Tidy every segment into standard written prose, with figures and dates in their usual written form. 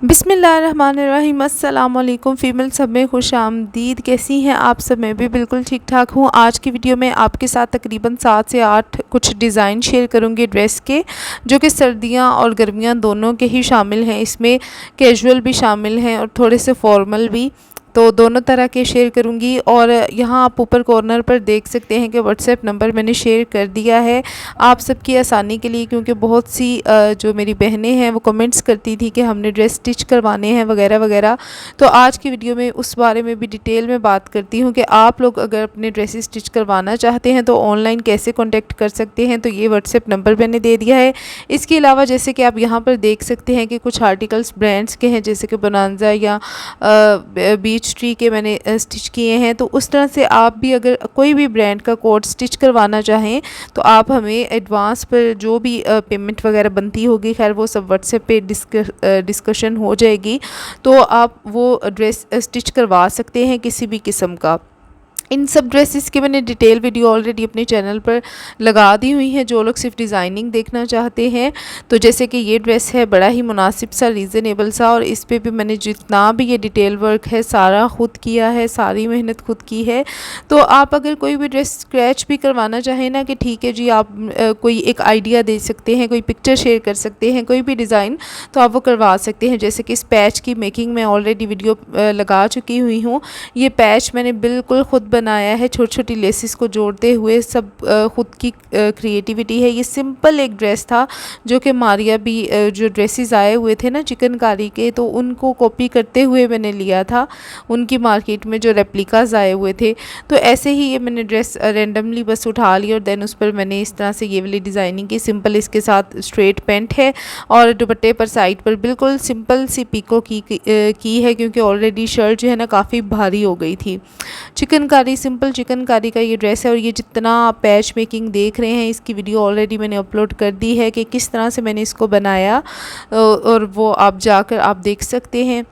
बिस्मिल्लाहिर्रहमानिर्रहीम। अस्सलाम वालेकुम फ़ीमेल सब में खुश आमदीद। कैसी हैं आप सब? मैं भी बिल्कुल ठीक ठाक हूँ। आज की वीडियो में आपके साथ तकरीबन 7 से 8 कुछ डिज़ाइन शेयर करूँगी ड्रेस के, जो कि सर्दियाँ और गर्मियाँ दोनों के ही शामिल हैं। इसमें कैजुअल भी शामिल हैं और थोड़े से फॉर्मल भी, तो दोनों तरह के शेयर करूंगी। और यहाँ आप ऊपर कॉर्नर पर देख सकते हैं कि व्हाट्सएप नंबर मैंने शेयर कर दिया है आप सबकी आसानी के लिए, क्योंकि बहुत सी जो मेरी बहनें हैं वो कमेंट्स करती थी कि हमने ड्रेस स्टिच करवाने हैं वगैरह वगैरह। तो आज की वीडियो में उस बारे में भी डिटेल में बात करती हूँ कि आप लोग अगर अपने ड्रेसेस स्टिच करवाना चाहते हैं तो ऑनलाइन कैसे कॉन्टेक्ट कर सकते हैं। तो ये व्हाट्सएप नंबर मैंने दे दिया है। इसके अलावा जैसे कि आप यहाँ पर देख सकते हैं कि कुछ आर्टिकल्स ब्रांड्स के हैं, जैसे कि बोनांजा या बीच ट्री के मैंने स्टिच किए हैं। तो उस तरह से आप भी अगर कोई भी ब्रांड का कोट स्टिच करवाना चाहें तो आप हमें एडवांस पर जो भी पेमेंट वगैरह बनती होगी, खैर वो सब व्हाट्सएप पे डिस्कशन हो जाएगी, तो आप वो ड्रेस स्टिच करवा सकते हैं किसी भी किस्म का। इन सब ड्रेसेस की मैंने डिटेल वीडियो ऑलरेडी अपने चैनल पर लगा दी हुई है, जो लोग सिर्फ डिज़ाइनिंग देखना चाहते हैं। तो जैसे कि ये ड्रेस है बड़ा ही मुनासिब सा, रीज़नेबल सा, और इस पे भी मैंने जितना भी ये डिटेल वर्क है सारा ख़ुद किया है, सारी मेहनत खुद की है। तो आप अगर कोई भी ड्रेस स्क्रैच भी करवाना चाहें ना, कि ठीक है जी आप कोई एक आइडिया दे सकते हैं, कोई पिक्चर शेयर कर सकते हैं, कोई भी डिज़ाइन, तो आप वो करवा सकते हैं। जैसे कि इस पैच की मेकिंग में ऑलरेडी वीडियो लगा चुकी हुई हूँ। ये पैच मैंने बिल्कुल ख़ुद बनाया है, छोटी छोटी लेसिस को जोड़ते हुए, सब खुद की क्रिएटिविटी है। ये सिंपल एक ड्रेस था जो कि मारिया भी जो ड्रेसेस आए हुए थे ना चिकनकारी के, तो उनको कॉपी करते हुए मैंने लिया था, उनकी मार्केट में जो रेप्लिकास आए हुए थे। तो ऐसे ही ये मैंने ड्रेस रैंडमली बस उठा ली और देन उस पर मैंने इस तरह से ये वाली डिज़ाइनिंग की। सिंपल इसके साथ स्ट्रेट पैंट है और दुपट्टे पर साइड पर बिल्कुल सिंपल सी पिको की है, क्योंकि ऑलरेडी शर्ट जो है ना काफ़ी भारी हो गई थी। चिकनकारी, सिंपल चिकनकारी का ये ड्रेस है। और ये जितना आप पैच मेकिंग देख रहे हैं, इसकी वीडियो ऑलरेडी मैंने अपलोड कर दी है कि किस तरह से मैंने इसको बनाया, और वो आप जाकर आप देख सकते हैं।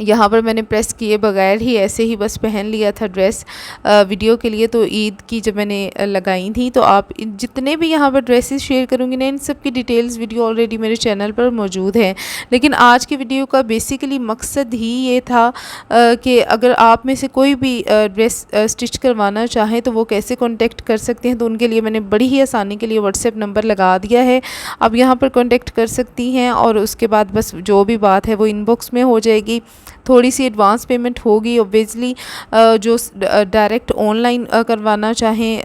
यहाँ पर मैंने प्रेस किए बगैर ही ऐसे ही बस पहन लिया था ड्रेस वीडियो के लिए। तो ईद की जब मैंने लगाई थी, तो आप जितने भी यहाँ पर ड्रेसेस शेयर करूँगी ना, इन सब की डिटेल्स वीडियो ऑलरेडी मेरे चैनल पर मौजूद है। लेकिन आज की वीडियो का बेसिकली मकसद ही ये था कि अगर आप में से कोई भी ड्रेस स्टिच करवाना चाहें तो वो कैसे कॉन्टेक्ट कर सकते हैं। तो उनके लिए मैंने बड़ी ही आसानी के लिए व्हाट्सएप नंबर लगा दिया है, आप यहाँ पर कॉन्टेक्ट कर सकती हैं। और उसके बाद बस जो भी बात है वो इनबॉक्स में हो जाएगी। थोड़ी सी एडवांस पेमेंट होगी ऑब्वियसली, जो डायरेक्ट ऑनलाइन करवाना चाहें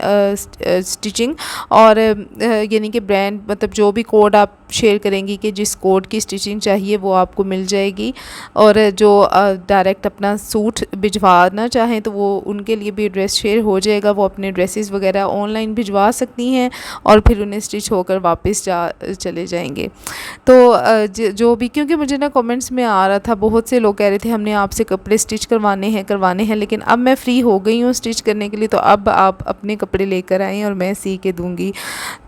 स्टिचिंग, और यानी कि ब्रांड मतलब जो भी कोड आप शेयर करेंगी कि जिस कोड की स्टिचिंग चाहिए वो आपको मिल जाएगी। और जो डायरेक्ट अपना सूट भिजवाना चाहें तो वो उनके लिए भी ड्रेस शेयर हो जाएगा। वो अपने ड्रेसेस वगैरह ऑनलाइन भिजवा सकती हैं और फिर उन्हें स्टिच होकर वापस चले जाएंगे। तो जो भी, क्योंकि मुझे ना कमेंट्स में आ रहा था, बहुत से लोग कह रहे थे हमने आपसे कपड़े स्टिच करवाने हैं, लेकिन अब मैं फ्री हो गई हूँ स्टिच करने के लिए, तो अब आप अपने कपड़े लेकर आएँ और मैं सी के दूँगी।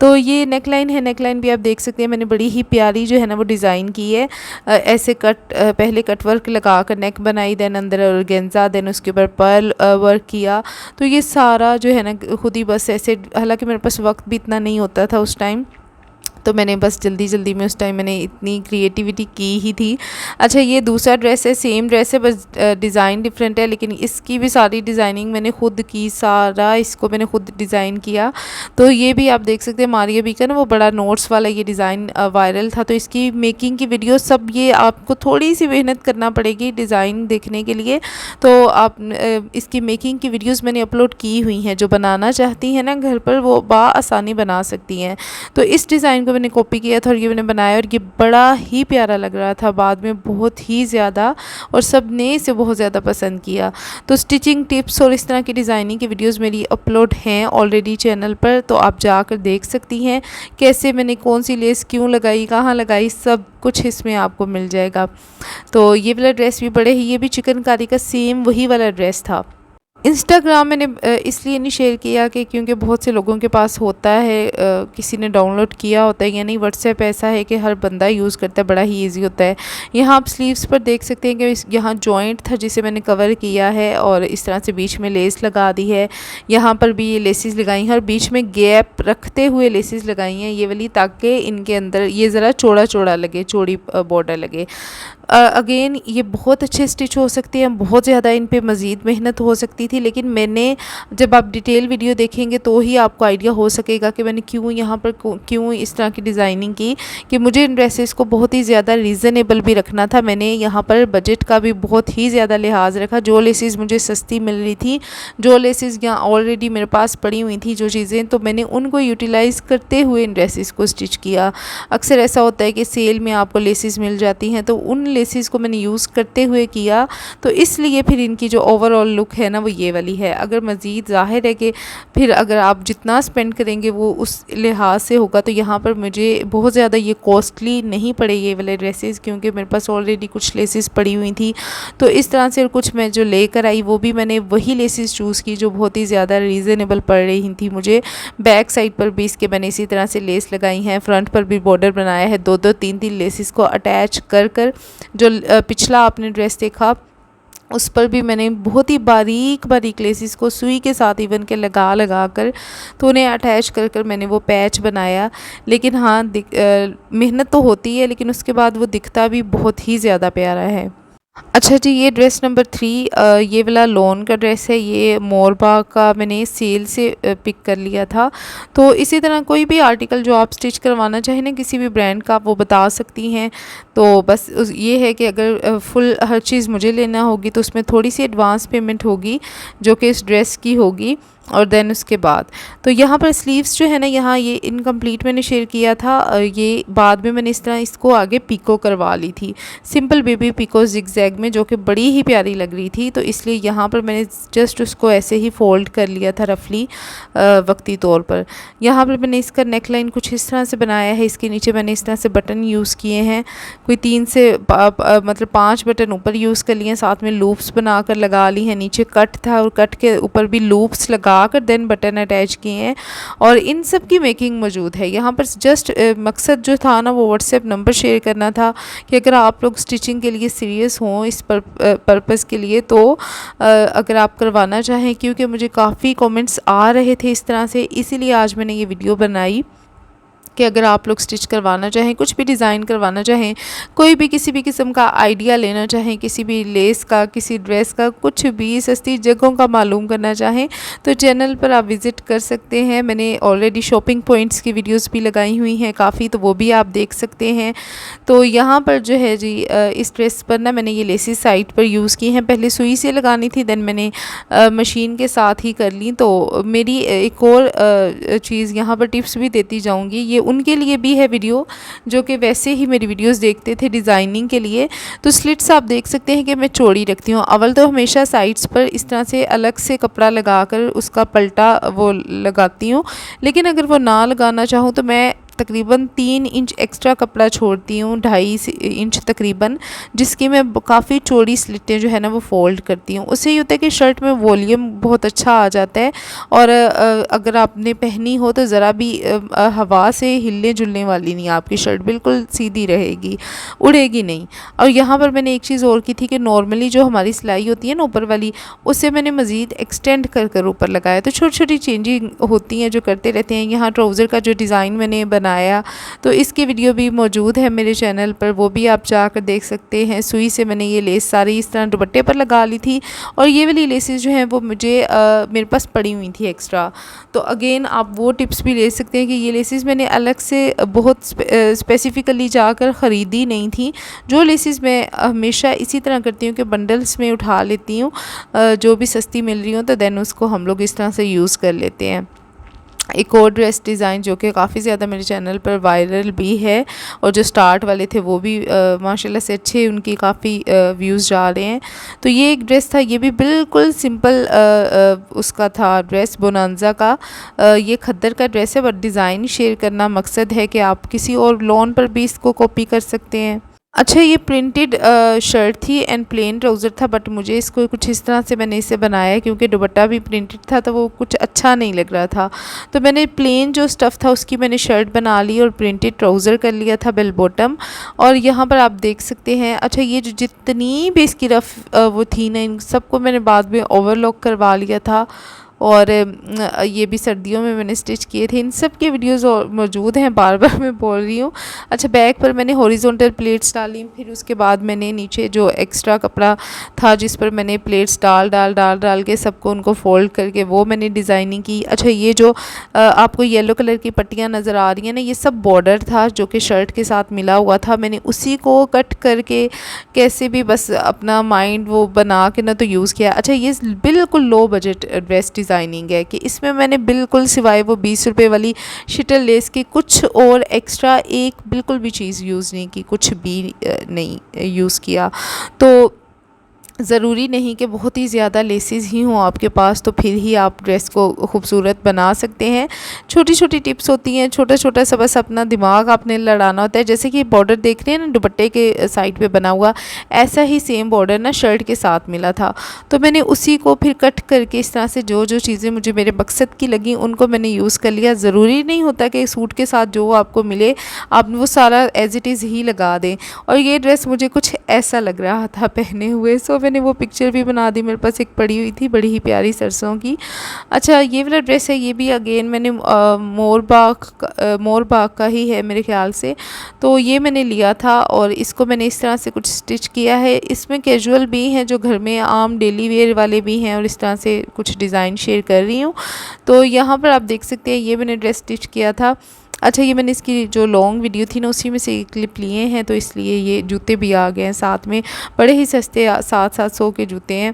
तो ये नेकलाइन है, नेकलाइन भी आप देख सकते हैं, मैंने बड़ी ही प्यारी जो है ना वो डिज़ाइन की है। ऐसे पहले कट वर्क लगा कर नेक बनाई, देन अंदर ऑर्गेन्जा, देन उसके ऊपर पर्ल वर्क किया। तो ये सारा जो है ना खुद ही बस ऐसे, हालांकि मेरे पास वक्त भी इतना नहीं होता था उस टाइम, तो मैंने बस जल्दी जल्दी में उस टाइम मैंने इतनी क्रिएटिविटी की ही थी। अच्छा, ये दूसरा ड्रेस है, सेम ड्रेस है, बस डिज़ाइन डिफरेंट है, लेकिन इसकी भी सारी डिज़ाइनिंग मैंने खुद की, सारा इसको मैंने खुद डिज़ाइन किया। तो ये भी आप देख सकते हैं, मारिया बी का ना वो बड़ा नोट्स वाला ये डिज़ाइन वायरल था। तो इसकी मेकिंग की वीडियो सब, ये आपको थोड़ी सी मेहनत करना पड़ेगी डिज़ाइन देखने के लिए। तो आप इसकी मेकिंग की वीडियोज़ मैंने अपलोड की हुई हैं, जो बनाना चाहती हैं ना घर पर वो आसानी बना सकती हैं। तो इस डिज़ाइन को मैंने कॉपी किया था और ये मैंने बनाया, और ये बड़ा ही प्यारा लग रहा था बाद में, बहुत ही ज़्यादा, और सब ने इसे बहुत ज़्यादा पसंद किया। तो स्टिचिंग टिप्स और इस तरह की डिज़ाइनिंग की वीडियोस मेरी अपलोड हैं ऑलरेडी चैनल पर, तो आप जाकर देख सकती हैं कैसे मैंने कौन सी लेस क्यों लगाई, कहाँ लगाई, सब कुछ इसमें आपको मिल जाएगा। तो ये वाला ड्रेस भी बड़े ही, ये भी चिकनकारी का सेम वही वाला ड्रेस था। इंस्टाग्राम मैंने इसलिए नहीं शेयर किया कि क्योंकि बहुत से लोगों के पास होता है, किसी ने डाउनलोड किया होता है या नहीं। व्हाट्सएप ऐसा है कि हर बंदा यूज़ करता है, बड़ा ही इजी होता है। यहाँ आप स्लीव्स पर देख सकते हैं कि यहाँ जॉइंट था जिसे मैंने कवर किया है और इस तरह से बीच में लेस लगा दी है। यहाँ पर भी ये लेसेस लगाई हैं और बीच में गैप रखते हुए लेसेस लगाई हैं ये वाली, ताकि इनके अंदर ये ज़रा चौड़ा चौड़ा लगे, चौड़ी बॉर्डर लगे। अगेन ये बहुत अच्छे स्टिच हो सकते हैं, बहुत ज़्यादा इन पे मज़ीद मेहनत हो सकती थी, लेकिन मैंने जब आप डिटेल वीडियो देखेंगे तो ही आपको आइडिया हो सकेगा कि मैंने क्यों यहाँ पर क्यों इस तरह की डिज़ाइनिंग की कि मुझे इन ड्रेसेस को बहुत ही ज़्यादा रीज़नेबल भी रखना था। मैंने यहाँ पर बजट का भी बहुत ही ज़्यादा लिहाज रखा। जो लेसेस मुझे सस्ती मिल रही थी, जो लेसेस यहाँ ऑलरेडी मेरे पास पड़ी हुई थी जो चीज़ें, तो मैंने उनको यूटिलाइज़ करते हुए इन ड्रेसेस को स्टिच किया। अक्सर ऐसा होता है कि सेल में आपको लेसेस मिल जाती हैं, तो उन लेसेस को मैंने यूज़ करते हुए किया, तो इसलिए फिर इनकी जो ओवरऑल लुक है ना वो ये वाली है। अगर मज़ीद ज़ाहिर है कि फिर अगर आप जितना स्पेंड करेंगे वो उस लिहाज से होगा, तो यहाँ पर मुझे बहुत ज़्यादा ये कॉस्टली नहीं पड़े ये वाले ड्रेसेस, क्योंकि मेरे पास ऑलरेडी कुछ लेसेस पड़ी हुई थी। तो इस तरह से कुछ मैं जो लेकर आई वो भी मैंने वही लेसेस चूज़ की जो बहुत ही ज़्यादा रीज़नेबल पड़ रही थी मुझे। बैक साइड पर भी इसके मैंने इसी तरह से लेस लगाई हैं, फ्रंट पर भी बॉर्डर बनाया है, दो दो तीन तीन लेसेस को अटैच कर कर जो पिछला आपने ड्रेस देखा उस पर भी मैंने बहुत ही बारीक बारीक लेसेस को सुई के साथ इवन के लगा कर तो उन्हें अटैच कर कर मैंने वो पैच बनाया। लेकिन हाँ, मेहनत तो होती है, लेकिन उसके बाद वो दिखता भी बहुत ही ज़्यादा प्यारा है। अच्छा जी, ये ड्रेस नंबर 3 ये वाला लॉन का ड्रेस है। ये मोरबाग का मैंने सेल से पिक कर लिया था। तो इसी तरह कोई भी आर्टिकल जो आप स्टिच करवाना चाहें ना किसी भी ब्रांड का, आप वो बता सकती हैं। तो बस ये है कि अगर फुल हर चीज़ मुझे लेना होगी तो उसमें थोड़ी सी एडवांस पेमेंट होगी जो कि इस ड्रेस की होगी, और देन उसके बाद तो यहाँ पर स्लीव्स जो है ना, यहाँ ये इनकम्प्लीट मैंने शेयर किया था। ये बाद में मैंने इस तरह इसको आगे पिको करवा ली थी, सिंपल बेबी पिको जिगजैग में, जो कि बड़ी ही प्यारी लग रही थी। तो इसलिए यहाँ पर मैंने जस्ट उसको ऐसे ही फोल्ड कर लिया था रफली वक्ती तौर पर। यहाँ पर मैंने इसका नेक लाइन कुछ इस तरह से बनाया है। इसके नीचे मैंने इस तरह से बटन यूज़ किए हैं, कोई 3 से मतलब 5 बटन ऊपर यूज़ कर लिए हैं, साथ में लूप्स बनाकर लगा ली हैं। नीचे कट था और कट के ऊपर भी लूप्स लगा कर देन बटन अटैच किए हैं, और इन सब की मेकिंग मौजूद है यहाँ पर। जस्ट मकसद जो था ना वो व्हाट्सएप नंबर शेयर करना था कि अगर आप लोग स्टिचिंग के लिए सीरियस हों इस पर्पज़ के लिए, तो अगर आप करवाना चाहें, क्योंकि मुझे काफ़ी कमेंट्स आ रहे थे इस तरह से, इसीलिए आज मैंने ये वीडियो बनाई कि अगर आप लोग स्टिच करवाना चाहें, कुछ भी डिज़ाइन करवाना चाहें, कोई भी किसी भी किस्म का आइडिया लेना चाहें, किसी भी लेस का, किसी ड्रेस का, कुछ भी सस्ती जगहों का मालूम करना चाहें, तो चैनल पर आप विज़िट कर सकते हैं। मैंने ऑलरेडी शॉपिंग पॉइंट्स की वीडियोस भी लगाई हुई हैं काफ़ी, तो वो भी आप देख सकते हैं। तो यहाँ पर जो है जी इस ड्रेस पर ना मैंने ये लेसेस साइड पर यूज़ की हैं। पहले सुई से लगानी थी, देन मैंने मशीन के साथ ही कर ली। तो मेरी एक और चीज़ यहाँ पर टिप्स भी देती जाऊँगी, ये उनके लिए भी है वीडियो जो कि वैसे ही मेरी वीडियोस देखते थे डिज़ाइनिंग के लिए। तो स्लिट्स आप देख सकते हैं कि मैं चौड़ी रखती हूँ। अव्वल तो हमेशा साइड्स पर इस तरह से अलग से कपड़ा लगाकर उसका पलटा वो लगाती हूँ, लेकिन अगर वो ना लगाना चाहूँ तो मैं तकरीबन 3 इंच एक्स्ट्रा कपड़ा छोड़ती हूँ, 2.5 इंच तकरीबन, जिसकी मैं काफ़ी चौड़ी स्लिटें जो है ना वो फोल्ड करती हूँ। उससे ये होता है कि शर्ट में वॉल्यूम बहुत अच्छा आ जाता है, और अगर आपने पहनी हो तो ज़रा भी हवा से हिलने जुलने वाली नहीं, आपकी शर्ट बिल्कुल सीधी रहेगी, उड़ेगी नहीं। और यहाँ पर मैंने एक चीज़ और की थी कि नॉर्मली जो हमारी सिलाई होती है ना ऊपर वाली, उससे मैंने मज़ीद एक्सटेंड कर कर ऊपर लगाया। तो छोटी छोटी चेंजिंग होती हैं जो करते रहते हैं। यहाँ ट्राउज़र का जो डिज़ाइन मैंने बनाया तो इसकी वीडियो भी मौजूद है मेरे चैनल पर, वो भी आप जाकर देख सकते हैं। सुई से मैंने ये लेस सारी इस तरह दुपट्टे पर लगा ली थी, और ये वाली लेसेस जो हैं वो मुझे मेरे पास पड़ी हुई थी एक्स्ट्रा। तो अगेन आप वो टिप्स भी ले सकते हैं कि ये लेसेस मैंने अलग से बहुत स्पेसिफिकली जाकर ख़रीदी नहीं थी। जो लेसेस मैं हमेशा इसी तरह करती हूँ कि बंडल्स में उठा लेती हूँ, जो भी सस्ती मिल रही हो, तो देन उसको हम लोग इस तरह से यूज़ कर लेते हैं। एक और ड्रेस डिज़ाइन जो कि काफ़ी ज़्यादा मेरे चैनल पर वायरल भी है, और जो स्टार्ट वाले थे वो भी माशाल्लाह से अच्छे उनकी काफ़ी व्यूज़ जा रहे हैं। तो ये एक ड्रेस था, ये भी बिल्कुल सिंपल उसका था ड्रेस, बोनांजा का। ये खद्दर का ड्रेस है, बट डिज़ाइन शेयर करना मकसद है कि आप किसी और लॉन पर भी इसको कॉपी कर सकते हैं। अच्छा, ये प्रिंटेड शर्ट थी एंड प्लेन ट्राउज़र था, बट मुझे इसको कुछ इस तरह से मैंने इसे बनाया क्योंकि दुपट्टा भी प्रिंटेड था, तो वो कुछ अच्छा नहीं लग रहा था। तो मैंने प्लेन जो स्टफ़ था उसकी मैंने शर्ट बना ली और प्रिंटेड ट्राउज़र कर लिया था बेल बॉटम। और यहाँ पर आप देख सकते हैं, अच्छा ये जो जितनी भी इसकी रफ़ वो थी ना, इन सबको मैंने बाद में ओवरलॉक करवा लिया था। और ये भी सर्दियों में मैंने स्टिच किए थे। इन सब के वीडियोस मौजूद हैं, बार बार मैं बोल रही हूँ। अच्छा, बैक पर मैंने हॉरिजॉन्टल प्लेट्स डाली, फिर उसके बाद मैंने नीचे जो एक्स्ट्रा कपड़ा था जिस पर मैंने प्लेट्स डाल के सबको उनको फोल्ड करके वो मैंने डिज़ाइनिंग की। अच्छा, ये जो आपको येलो कलर की पट्टियाँ नज़र आ रही हैं ना, ये सब बॉर्डर था जो कि शर्ट के साथ मिला हुआ था। मैंने उसी को कट करके कैसे भी बस अपना माइंड वो बना के ना तो यूज़ किया। अच्छा, ये बिल्कुल लो बजट ड्रेस डिज़ाइनिंग है कि इसमें मैंने बिल्कुल सिवाय वो 20 रुपए वाली शिटल लेस की कुछ और एक्स्ट्रा एक बिल्कुल भी चीज़ यूज़ नहीं की, कुछ भी नहीं यूज़ किया। तो ज़रूरी नहीं कि बहुत ही ज़्यादा लेसेस ही हों आपके पास तो फिर ही आप ड्रेस को खूबसूरत बना सकते हैं। छोटी छोटी टिप्स होती हैं, छोटा छोटा सा बस अपना दिमाग आपने लड़ाना होता है। जैसे कि बॉर्डर देख रहे हैं ना दुपट्टे के साइड पे बना हुआ, ऐसा ही सेम बॉर्डर ना शर्ट के साथ मिला था। तो मैंने उसी को फिर कट करके इस तरह से जो जो चीज़ें मुझे मेरे मकसद की लगी उनको मैंने यूज़ कर लिया। ज़रूरी नहीं होता कि सूट के साथ जो आपको मिले आप वो सारा एज इट इज़ ही लगा दें। और ये ड्रेस मुझे कुछ ऐसा लग रहा था पहने हुए, सो मैंने वो पिक्चर भी बना दी। मेरे पास एक पड़ी हुई थी बड़ी ही प्यारी सरसों की। अच्छा, ये वाला ड्रेस है, ये भी अगेन मैंने मोर बाग का ही है मेरे ख्याल से। तो ये मैंने लिया था और इसको मैंने इस तरह से कुछ स्टिच किया है। इसमें कैजुअल भी हैं जो घर में आम डेली वेयर वाले भी हैं और इस तरह से कुछ डिज़ाइन शेयर कर रही हूँ। तो यहाँ पर आप देख सकते हैं ये मैंने ड्रेस स्टिच किया था। अच्छा, ये मैंने इसकी जो लॉन्ग वीडियो थी ना उसी में से एक क्लिप लिए हैं, तो इसलिए ये जूते भी आ गए हैं साथ में, बड़े ही सस्ते 700 के जूते हैं।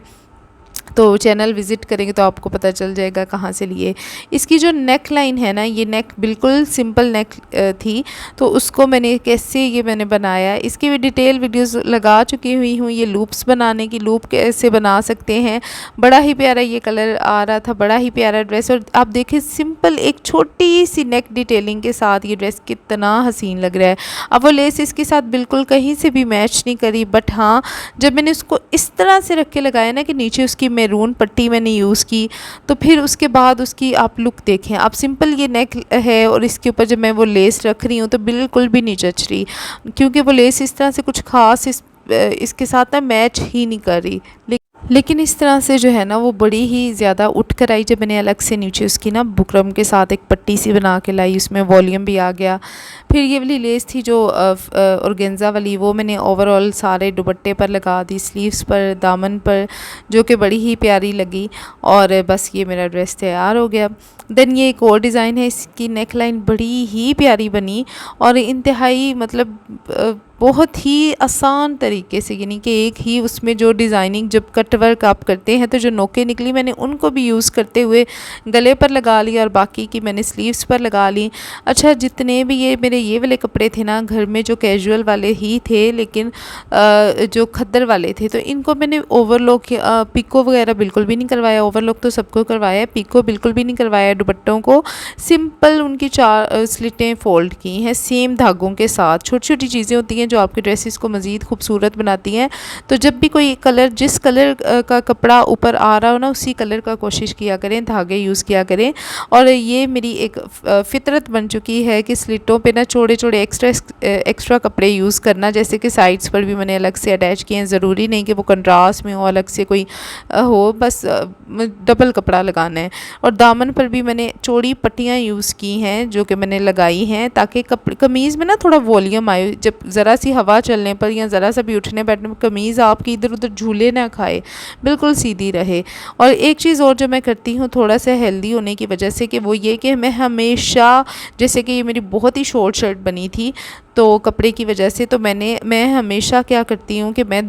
तो चैनल विज़िट करेंगे तो आपको पता चल जाएगा कहाँ से लिए। इसकी जो नेक लाइन है ना, ये नेक बिल्कुल सिंपल नेक थी, तो उसको मैंने कैसे ये मैंने बनाया, इसकी भी डिटेल वीडियोस लगा चुकी हुई हूँ। ये लूप्स बनाने की, लूप कैसे बना सकते हैं, बड़ा ही प्यारा ये कलर आ रहा था, बड़ा ही प्यारा ड्रेस। और आप देखें सिंपल एक छोटी सी नेक डिटेलिंग के साथ ये ड्रेस कितना हसीन लग रहा है। अब वो लेस इसके साथ बिल्कुल कहीं से भी मैच नहीं करी, बट हाँ जब मैंने उसको इस तरह से रख के लगाया ना कि नीचे उसकी मैरून पट्टी मैंने यूज़ की, तो फिर उसके बाद उसकी आप लुक देखें। आप सिंपल ये नेक है और इसके ऊपर जब मैं वो लेस रख रही हूँ तो बिल्कुल भी नहीं जच रही, क्योंकि वो लेस इस तरह से कुछ ख़ास इसके साथ ना मैच ही नहीं कर रही। लेकिन इस तरह से जो है ना वो बड़ी ही ज़्यादा उठ कर आई जब मैंने अलग से नीचे उसकी ना बुकरम के साथ एक पट्टी सी बना के लाई, उसमें वॉल्यूम भी आ गया। फिर ये वाली लेस थी जो ऑर्गेन्जा वाली, वो मैंने ओवरऑल सारे दुपट्टे पर लगा दी, स्लीव्स पर, दामन पर, जो कि बड़ी ही प्यारी लगी। और बस ये मेरा ड्रेस तैयार हो गया। देन ये एक और डिज़ाइन है, इसकी नेक लाइन बड़ी ही प्यारी बनी और इंतहाई मतलब बहुत ही आसान तरीके से, यानी कि एक ही उसमें जो डिज़ाइनिंग जब कट वर्क आप करते हैं तो जो नोकें निकली मैंने उनको भी यूज़ करते हुए गले पर लगा लिया और बाकी की मैंने स्लीव्स पर लगा ली। अच्छा, जितने भी ये मेरे ये वाले कपड़े थे ना घर में जो कैजुअल वाले ही थे, लेकिन जो खद्दर वाले थे, तो इनको मैंने ओवरलॉक पिको वगैरह बिल्कुल भी नहीं करवाया। ओवरलॉक तो सबको करवाया, पिको बिल्कुल भी नहीं करवाया। दुपट्टों को सिंपल उनकी 4 स्लिटें फोल्ड की हैं सेम धागों के साथ। छोटी छोटी चीज़ें होती हैं जो आपके ड्रेसेस को मज़ीद खूबसूरत बनाती हैं। तो जब भी कोई कलर, जिस कलर का कपड़ा ऊपर आ रहा हो ना उसी कलर का कोशिश किया करें, धागे यूज़ किया करें। और ये मेरी एक फितरत बन चुकी है कि स्लिटों पे ना छोटे छोटे एक्स्ट्रा कपड़े यूज़ करना, जैसे कि साइड्स पर भी मैंने अलग से अटैच किए हैं। ज़रूरी नहीं कि वो कंट्रास्ट में हो, अलग से कोई हो, बस डबल कपड़ा लगाना है। और दामन पर भी मैंने चौड़ी पट्टियाँ यूज़ की हैं जो कि मैंने लगाई हैं ताकि कमीज़ में ना थोड़ा वॉल्यूम आए। जब ज़रा सी हवा चलने पर या ज़रा सा भी उठने बैठने पर कमीज़ आपकी इधर उधर झूले ना खाए, बिल्कुल सीधी रहे। और एक चीज़ और जो मैं करती हूँ थोड़ा सा हेल्दी होने की वजह से, कि वो ये कि मैं हमेशा, जैसे कि ये मेरी बहुत ही शॉर्ट शर्ट बनी थी तो कपड़े की वजह से, तो मैं हमेशा क्या करती हूँ कि मैं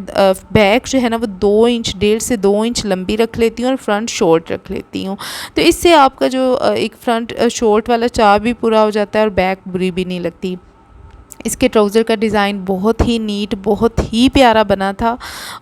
बैक जो है ना वो 2 इंच, 1.5 से 2 इंच लंबी रख लेती हूँ और फ्रंट शॉर्ट रख लेती हूँ। तो इससे आपका जो एक फ्रंट शॉर्ट वाला चाव भी पूरा हो जाता है और बैक बुरी भी नहीं लगती। इसके ट्राउज़र का डिज़ाइन बहुत ही नीट, बहुत ही प्यारा बना था।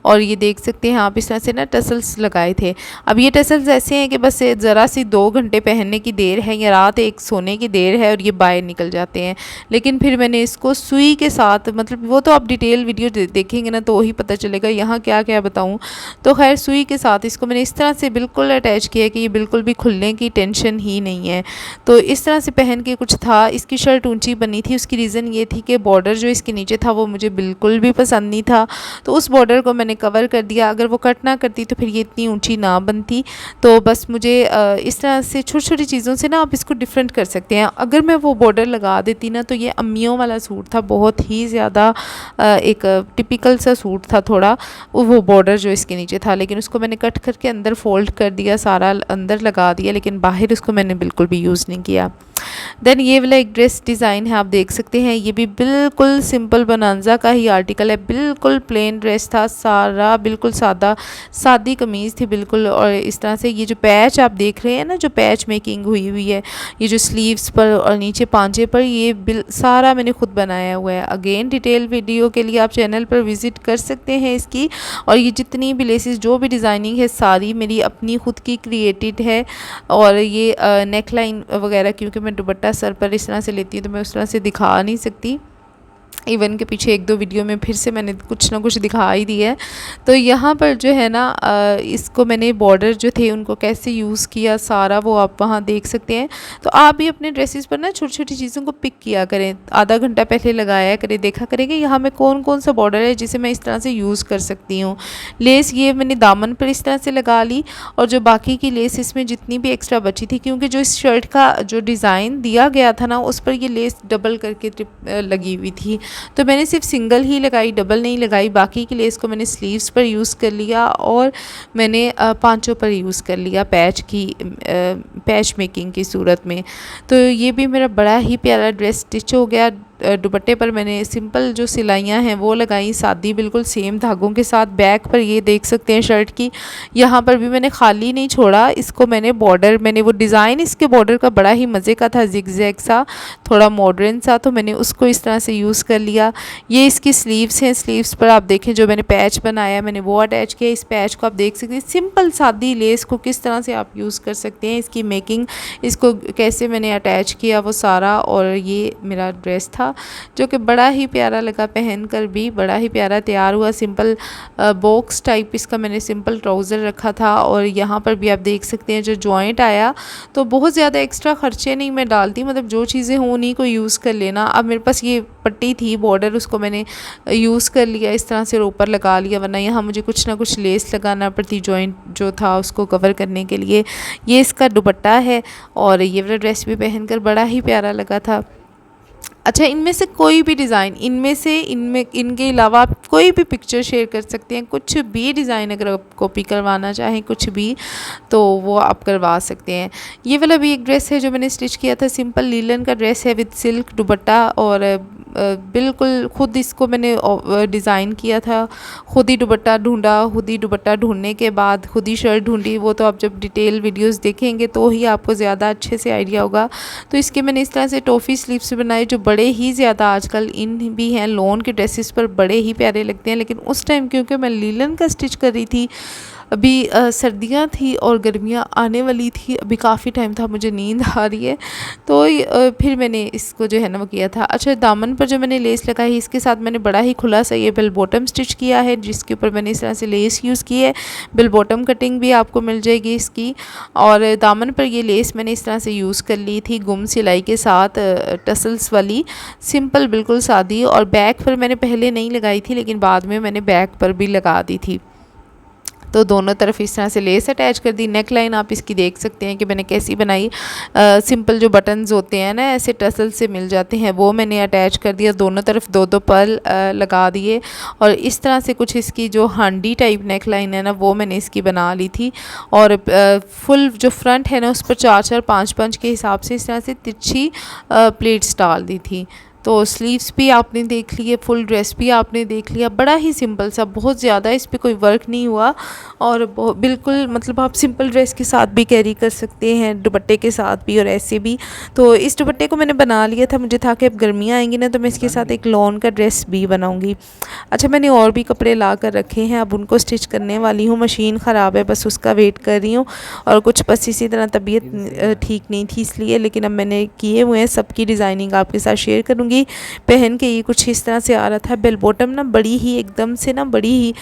और ये देख सकते हैं आप, इस तरह से ना टसल्स लगाए थे। अब ये टसल्स ऐसे हैं कि बस ज़रा सी 2 घंटे पहनने की देर है या रात एक सोने की देर है और ये बाहर निकल जाते हैं। लेकिन फिर मैंने इसको सुई के साथ, मतलब वो तो आप डिटेल वीडियो देखेंगे ना तो ही पता चलेगा यहाँ क्या क्या बताऊँ। तो खैर सुई के साथ इसको मैंने इस तरह से बिल्कुल अटैच किया कि ये बिल्कुल भी खुलने की टेंशन ही नहीं है। तो इस तरह से पहन के कुछ था। इसकी शर्ट ऊँची बनी थी, उसकी रीज़न ये थी कि कि बॉर्डर जो इसके नीचे था वो मुझे बिल्कुल भी पसंद नहीं था, तो उस बॉर्डर को मैंने कवर कर दिया। अगर वो कट ना करती तो फिर ये इतनी ऊंची ना बनती। तो बस मुझे इस तरह से छोटी छोटी चीज़ों से ना आप इसको डिफरेंट कर सकते हैं। अगर मैं वो बॉर्डर लगा देती ना तो ये अम्मियों वाला सूट था, बहुत ही ज़्यादा एक टिपिकल सा सूट था थोड़ा, वो बॉर्डर जो इसके नीचे था। लेकिन उसको मैंने कट करके अंदर फोल्ड कर दिया, सारा अंदर लगा दिया, लेकिन बाहर उसको मैंने बिल्कुल भी यूज़ नहीं किया। देन ये वाला एक ड्रेस डिज़ाइन है, आप देख सकते हैं। ये भी बिल्कुल सिंपल बनांजा का ही आर्टिकल है, बिल्कुल प्लेन ड्रेस था सारा, बिल्कुल सादी कमीज़ थी बिल्कुल। और इस तरह से ये जो पैच आप देख रहे हैं ना, जो पैच मेकिंग हुई हुई है, ये जो स्लीव्स पर और नीचे पांचे पर, ये सारा मैंने खुद बनाया हुआ है। अगेन डिटेल वीडियो के लिए आप चैनल पर विज़िट कर सकते हैं इसकी। और ये जितनी भी लेसेस, जो भी डिज़ाइनिंग है, सारी मेरी अपनी खुद की क्रिएटेड है। और ये नेक लाइन वगैरह, क्योंकि मैं दुपट्टा सर पर इस तरह से लेती हूँ तो मैं उस तरह से दिखा नहीं सकती। इवन के पीछे एक दो वीडियो में फिर से मैंने कुछ ना कुछ दिखा ही दिया है। तो यहाँ पर जो है ना इसको मैंने बॉर्डर जो थे उनको कैसे यूज़ किया सारा, वो आप वहाँ देख सकते हैं। तो आप भी अपने ड्रेसेस पर ना छोटी छोटी चीज़ों को पिक किया करें, आधा घंटा पहले लगाया करें, देखा करें कि यहाँ में कौन कौन सा बॉर्डर है जिसे मैं इस तरह से यूज़ कर सकती हूँ। लेस ये मैंने दामन पर इस तरह से लगा ली, और जो बाकी की लेस इसमें जितनी भी एक्स्ट्रा बची थी, क्योंकि जो इस शर्ट का जो डिज़ाइन दिया गया था ना, उस पर ये लेस डबल करके लगी हुई थी, तो मैंने सिर्फ सिंगल ही लगाई, डबल नहीं लगाई। बाकी की लेस को मैंने स्लीव्स पर यूज़ कर लिया और मैंने पांचों पर यूज़ कर लिया पैच मेकिंग की सूरत में। तो ये भी मेरा बड़ा ही प्यारा ड्रेस स्टिच हो गया। दुपट्टे पर मैंने सिंपल जो सिलाइयाँ हैं वो लगाई, सादी बिल्कुल सेम धागों के साथ। बैक पर ये देख सकते हैं शर्ट की, यहाँ पर भी मैंने खाली नहीं छोड़ा, इसको मैंने वो डिज़ाइन इसके बॉर्डर का बड़ा ही मज़े का था, जिगजैग सा, थोड़ा मॉडर्न सा, तो मैंने उसको इस तरह से यूज़ कर लिया। ये इसकी स्लीव्स हैं, स्लीव्स पर आप देखें जो मैंने पैच बनाया मैंने वो अटैच किया। इस पैच को आप देख सकते हैं, सिंपल सादी लेस को किस तरह से आप यूज़ कर सकते हैं, इसकी मेकिंग, इसको कैसे मैंने अटैच किया वो सारा। और ये मेरा ड्रेस था जो कि बड़ा ही प्यारा लगा, पहनकर भी बड़ा ही प्यारा तैयार हुआ। सिंपल बॉक्स टाइप इसका मैंने सिंपल ट्राउज़र रखा था। और यहाँ पर भी आप देख सकते हैं जो जॉइंट आया, तो बहुत ज़्यादा एक्स्ट्रा खर्चे नहीं मैं डालती, मतलब जो चीज़ें हों उन्हीं को यूज़ कर लेना। अब मेरे पास ये पट्टी थी बॉर्डर, उसको मैंने यूज़ कर लिया इस तरह से, ऊपर लगा लिया, वरना यहाँ मुझे कुछ ना कुछ लेस लगाना पड़ती जॉइंट जो था उसको कवर करने के लिए। ये इसका दुपट्टा है और ये वाला ड्रेस भी पहनकर बड़ा ही प्यारा लगा था। अच्छा, इनमें से कोई भी डिज़ाइन, इनके अलावा आप कोई भी पिक्चर शेयर कर सकते हैं, कुछ भी डिज़ाइन अगर आप कॉपी करवाना चाहें कुछ भी, तो वो आप करवा सकते हैं। ये वाला भी एक ड्रेस है जो मैंने स्टिच किया था, सिंपल लीलन का ड्रेस है विद सिल्क दुपट्टा। और बिल्कुल खुद इसको मैंने डिज़ाइन किया था, खुद ही दुपट्टा ढूंढा, खुद ही दुपट्टा ढूंढने के बाद खुद ही शर्ट ढूंढी। वो तो आप जब डिटेल वीडियोस देखेंगे तो ही आपको ज़्यादा अच्छे से आइडिया होगा। तो इसके मैंने इस तरह से टॉफ़ी स्लीव्स बनाए जो बड़े ही ज़्यादा आजकल इन भी हैं, लॉन के ड्रेसेस पर बड़े ही प्यारे लगते हैं। लेकिन उस टाइम क्योंकि मैं लीलन का स्टिच कर रही थी, अभी सर्दियाँ थी और गर्मियाँ आने वाली थी, अभी काफ़ी टाइम था, मुझे नींद आ रही है, तो फिर मैंने इसको जो है ना वो किया था। अच्छा, दामन पर जो मैंने लेस लगाई इसके साथ मैंने बड़ा ही खुला सा ये बेल बॉटम स्टिच किया है, जिसके ऊपर मैंने इस तरह से लेस यूज़ की है। बेल बॉटम कटिंग भी आपको मिल जाएगी इसकी। और दामन पर ये लेस मैंने इस तरह से यूज़ कर ली थी गुम सिलाई के साथ, टसल्स वाली, सिंपल बिल्कुल सादी। और बैक पर मैंने पहले नहीं लगाई थी, लेकिन बाद में मैंने बैक पर भी लगा दी थी। तो दोनों तरफ इस तरह से लेस अटैच कर दी। नेक लाइन आप इसकी देख सकते हैं कि मैंने कैसी बनाई। सिंपल जो बटन्स होते हैं ना ऐसे टसल से मिल जाते हैं, वो मैंने अटैच कर दिया। दोनों तरफ दो दो पर्ल लगा दिए। और इस तरह से कुछ इसकी जो हांडी टाइप नेक लाइन है ना वो मैंने इसकी बना ली थी। और फुल जो फ्रंट है ना उस पर 4-4 5-5 के हिसाब से इस तरह से तिरछी प्लेट्स डाल दी थी। तो स्लीव्स भी आपने देख लिए, फुल ड्रेस भी आपने देख लिया। बड़ा ही सिंपल सा, बहुत ज़्यादा इस पे कोई वर्क नहीं हुआ। और बिल्कुल मतलब आप सिंपल ड्रेस के साथ भी कैरी कर सकते हैं, दुपट्टे के साथ भी और ऐसे भी। तो इस दुपट्टे को मैंने बना लिया था, मुझे था कि अब गर्मियाँ आएंगी ना तो मैं इसके साथ एक लॉन का ड्रेस भी बनाऊँगी। अच्छा, मैंने और भी कपड़े ला कर रखे हैं, अब उनको स्टिच करने वाली हूँ। मशीन ख़राब है, बस उसका वेट कर रही हूँ। और कुछ बस इसी तरह तबीयत ठीक नहीं थी इसलिए, लेकिन अब मैंने किए हुए हैं, सबकी डिज़ाइनिंग आपके साथ शेयर करूँगी। होंगी। पहन के ये कुछ इस तरह से आ रहा था। बेल बॉटम ना बड़ी ही एकदम से ना बड़ी ही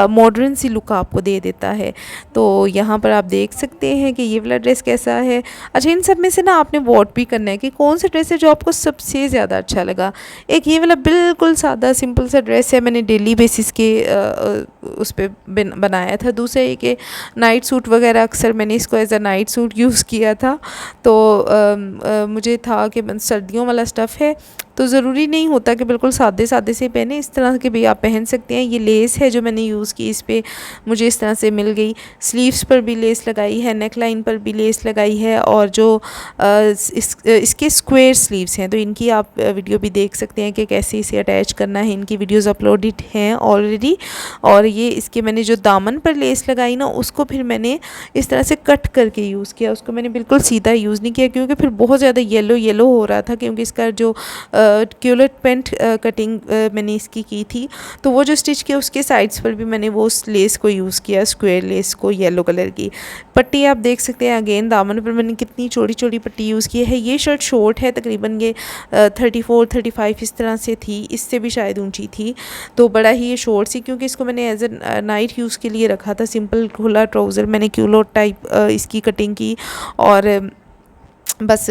मॉडर्न सी लुक आपको दे देता है। तो यहाँ पर आप देख सकते हैं कि ये वाला ड्रेस कैसा है। अच्छा, इन सब में से ना आपने वोट भी करना है कि कौन सा ड्रेस है जो आपको सबसे ज़्यादा अच्छा लगा। एक ये वाला बिल्कुल सादा सिंपल सा ड्रेस है, मैंने डेली बेसिस के उस पर बनाया था। दूसरा ये कि नाइट सूट वगैरह अक्सर मैंने इसको as a night suit use किया था। तो मुझे था कि सर्दियों वाला स्टफ़ है तो ज़रूरी नहीं होता कि बिल्कुल सादे सादे से पहने, इस तरह के भी आप पहन सकते हैं। ये लेस है जो मैंने यूज़ की, इस पर मुझे इस तरह से मिल गई। स्लीव्स पर भी लेस लगाई है, नेक लाइन पर भी लेस लगाई है, और जो इसके स्क्वायर स्लीव्स हैं तो इनकी आप वीडियो भी देख सकते हैं कि कैसे इसे अटैच करना है। इनकी वीडियोज़ अपलोडेड हैं ऑलरेडी। और ये इसके मैंने जो दामन पर लेस लगाई ना, उसको फिर मैंने इस तरह से कट करके यूज़ किया। उसको मैंने बिल्कुल सीधा यूज़ नहीं किया क्योंकि फिर बहुत ज़्यादा येलो येलो हो रहा था, क्योंकि इसका जो क्यूलेट पेंट कटिंग मैंने इसकी की थी। तो वो जो स्टिच किया उसके साइड्स पर भी मैंने वो लेस को यूज़ किया, स्क्वायर लेस को, येलो कलर की पट्टी आप देख सकते हैं। अगेन दामन पर मैंने कितनी चौड़ी चौड़ी पट्टी यूज़ की है। ये शर्ट शॉर्ट है, तकरीबन ये 34-35 इस तरह से थी, इससे भी शायद ऊंची थी। तो बड़ा ही ये शॉर्ट सी, क्योंकि इसको मैंने एज ए नाइट यूज़ के लिए रखा था। सिंपल खुला ट्राउज़र मैंने क्यूलोट टाइप इसकी कटिंग की, और बस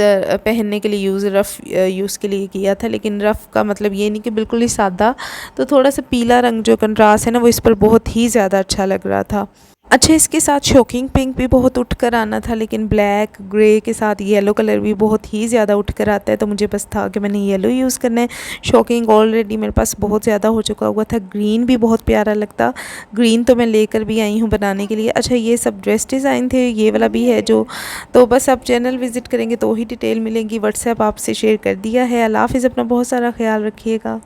पहनने के लिए रफ़ यूज़ के लिए किया था। लेकिन रफ़ का मतलब ये नहीं कि बिल्कुल ही सादा। तो थोड़ा सा पीला रंग जो कंट्रास्ट है ना, वो इस पर बहुत ही ज़्यादा अच्छा लग रहा था। अच्छा, इसके साथ शॉकिंग पिंक भी बहुत उठ कर आना था, लेकिन ब्लैक ग्रे के साथ येलो कलर भी बहुत ही ज़्यादा उठ कर आता है। तो मुझे बस था कि मैंने येलो यूज़ करना है। शॉकिंग ऑलरेडी मेरे पास बहुत ज़्यादा हो चुका हुआ था। ग्रीन भी बहुत प्यारा लगता, ग्रीन तो मैं लेकर भी आई हूँ बनाने के लिए। अच्छा, ये सब ड्रेस डिज़ाइन थे, ये वाला भी है जो। तो बस आप चैनल विज़िट करेंगे तो ही डिटेल मिलेंगी। व्हाट्सएप आपसे शेयर कर दिया है। अल्लाह हाफ़िज़, अपना बहुत सारा ख्याल रखिएगा।